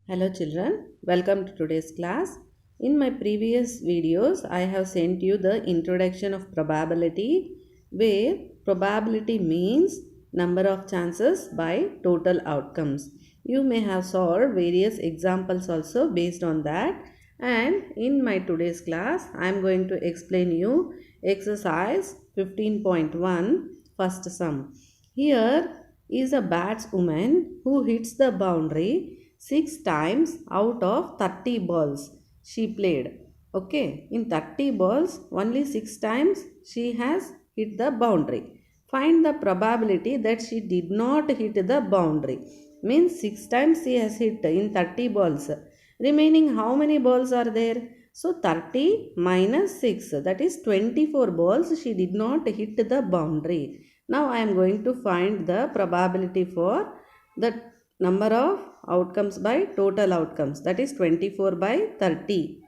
Hello children, welcome to today's class. In my previous videos, I have sent you the introduction of probability where probability means number of chances by total outcomes. You may have solved various examples also based on that, and in my today's class, I am going to explain you exercise 15.1 first sum. Here is a batswoman who hits the boundary 6 times out of 30 balls she played. Okay, in 30 balls, only 6 times she has hit the boundary. Find the probability that she did not hit the boundary. Means 6 times she has hit in 30 balls. Remaining how many balls are there? So 30 minus 6, that is 24 balls she did not hit the boundary. Now I am going to find the probability for the number of outcomes by total outcomes, that is 24 by 30.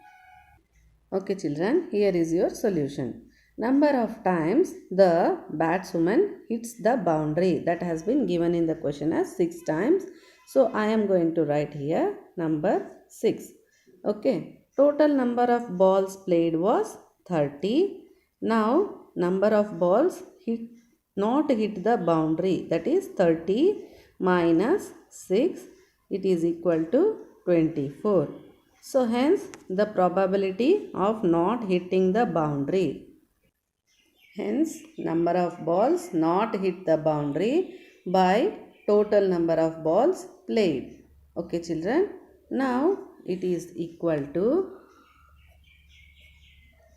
Okay children, here is your solution. Number of times the batswoman hits the boundary, that has been given in the question as 6 times. So I am going to write here number 6. Okay, total number of balls played was 30. Now number of balls not hit the boundary, that is 30 minus 6, it is equal to 24. So hence the probability of not hitting the boundary. Hence number of balls not hit the boundary by total number of balls played. Okay children. Now it is equal to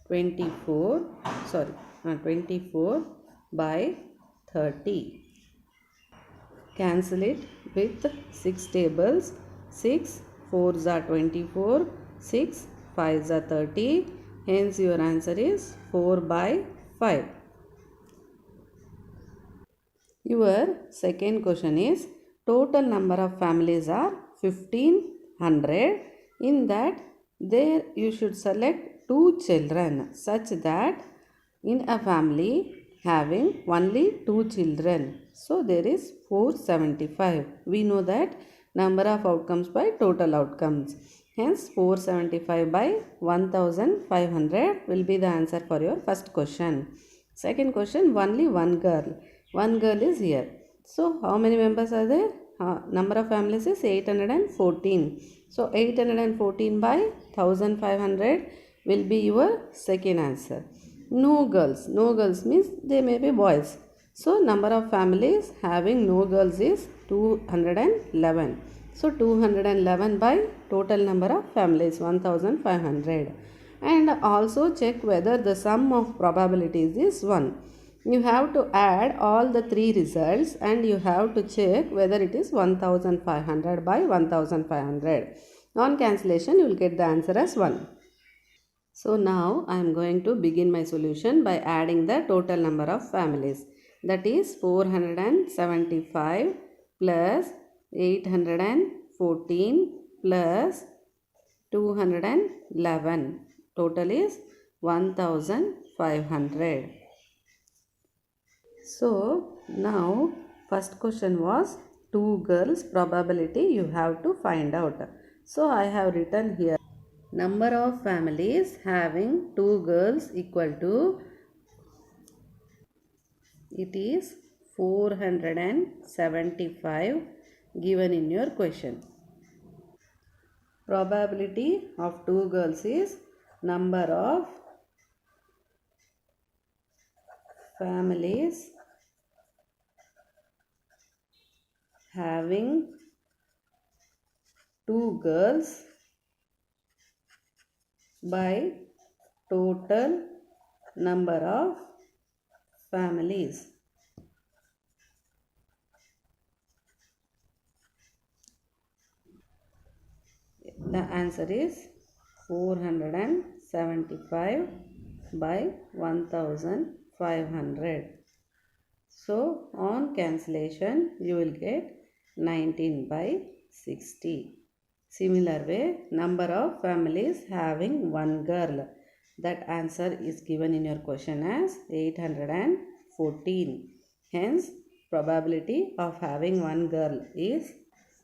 24 by 30. Cancel it with 6 tables. 6 4s are 24, 6 5s are 30. Hence your answer is 4 by 5. Your second question is total number of families are 1500. In that there you should select 2 children such that in a family having only 2 children. So there is 475. We know that number of outcomes by total outcomes. Hence 475 by 1500 will be the answer for your first question. Second question, only one girl. One girl is here. So how many members are there? Number of families is 814. So 814 by 1500 will be your second answer. No girls. No girls means they may be boys. So number of families having no girls is 211. So 211 by total number of families 1500. And also check whether the sum of probabilities is 1. You have to add all the 3 results and you have to check whether it is 1500 by 1500. On cancellation you will get the answer as 1. So now I am going to begin my solution by adding the total number of families. That is 475 plus 814 plus 211. Total is 1500. So now first question was 2 girls probability you have to find out. So I have written here number of families having 2 girls equal to, it is 475 given in your question. Probability of 2 girls is number of families having 2 girls by total number of families. The answer is 475 by 1500. So on cancellation you will get 19 by 60. Similar way, number of families having one girl. That answer is given in your question as 814. Hence, probability of having one girl is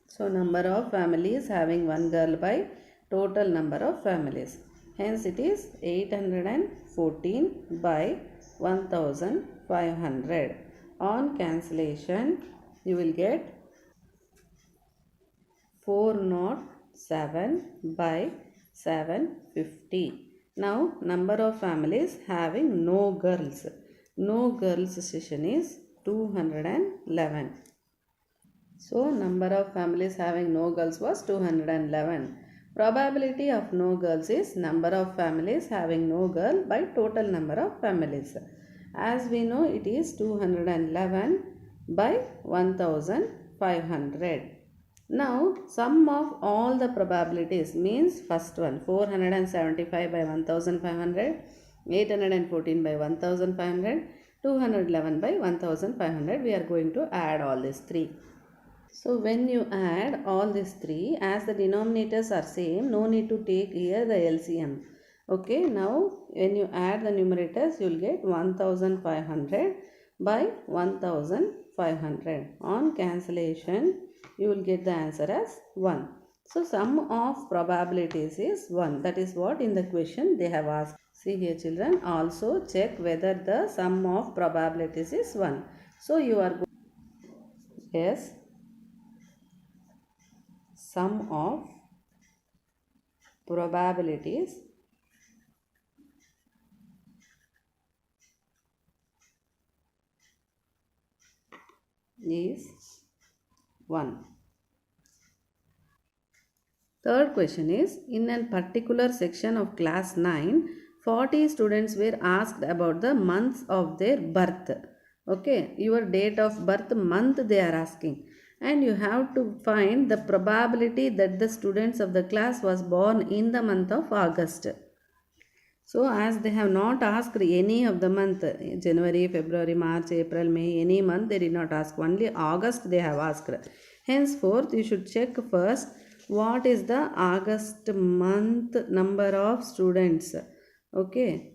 So number of families having one girl by total number of families. Hence it is 814 by 1500. On cancellation you will get 407 by 750. Now number of families having no girls. No girls session is 211. So number of families having no girls was 211. Probability of no girls is number of families having no girl by total number of families. As we know, it is 211 by 1500. Now sum of all the probabilities means first one 475 by 1500, 814 by 1500, 211 by 1500. We are going to add all these three. So when you add all these three, as the denominators are same, no need to take here the LCM. Okay, now when you add the numerators, you will get 1500 by 1500. On cancellation, you will get the answer as 1. So sum of probabilities is 1. That is what in the question they have asked. See here children, also check whether the sum of probabilities is 1. So you are going, yes, sum of probabilities is 1. Third question is, in a particular section of class 9, 40 students were asked about the months of their birth. Okay, your date of birth month they are asking. And you have to find the probability that the students of the class was born in the month of August. So as they have not asked any of the month, January, February, March, April, May, any month they did not ask, only August they have asked. Henceforth you should check first what is the August month number of students. Okay,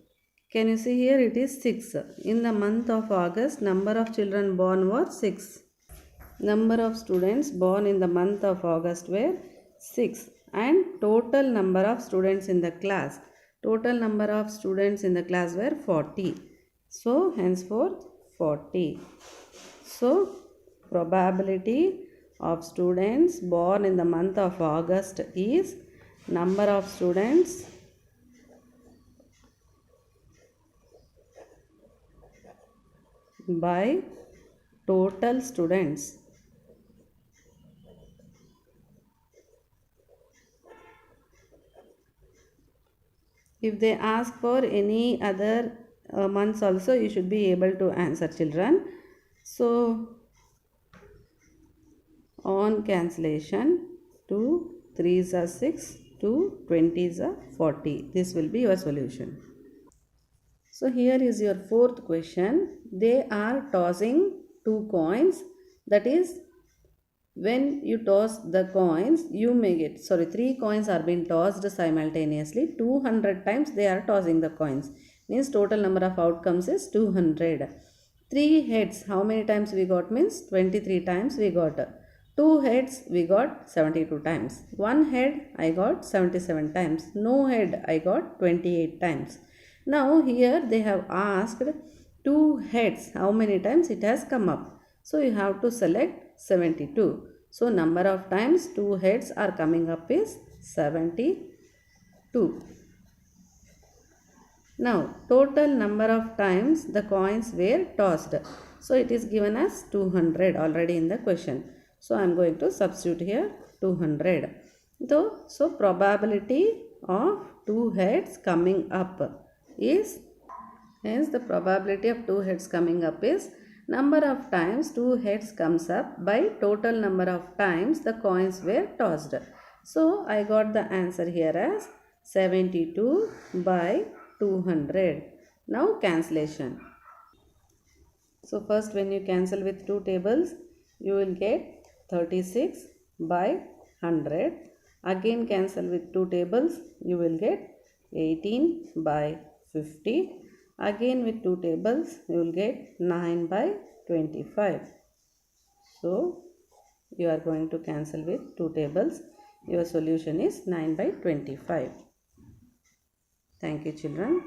can you see here it is 6. In the month of August number of children born was 6. Number of students born in the month of August were 6 and total number of students in the class. Total number of students in the class were 40. So henceforth 40. So probability of students born in the month of August is number of students by total students. If they ask for any other months also, you should be able to answer children. So on cancellation, 2 3s are 6, 2 20s are 40. This will be your solution. So here is your fourth question. They are tossing 2 coins. That is, when you toss the coins, you may get, 3 coins are being tossed simultaneously. 200 times they are tossing the coins. Means total number of outcomes is 200. 3 heads, how many times we got? Means 23 times we got. 2 heads we got 72 times. 1 head I got 77 times. No head I got 28 times. Now here they have asked 2 heads, how many times it has come up. So you have to select 72. So number of times 2 heads are coming up is 72. Now total number of times the coins were tossed. So it is given as 200 already in the question. So I am going to substitute here 200. So probability of 2 heads coming up is, hence the probability of 2 heads coming up is number of times 2 heads comes up by total number of times the coins were tossed. So I got the answer here as 72 by 200. Now cancellation. So first when you cancel with 2 tables, you will get 36 by 100. Again cancel with 2 tables, you will get 18 by 50. Again with 2 tables, you will get 9 by 25. So You are going to cancel with 2 tables. Your solution is 9 by 25. Thank you, children.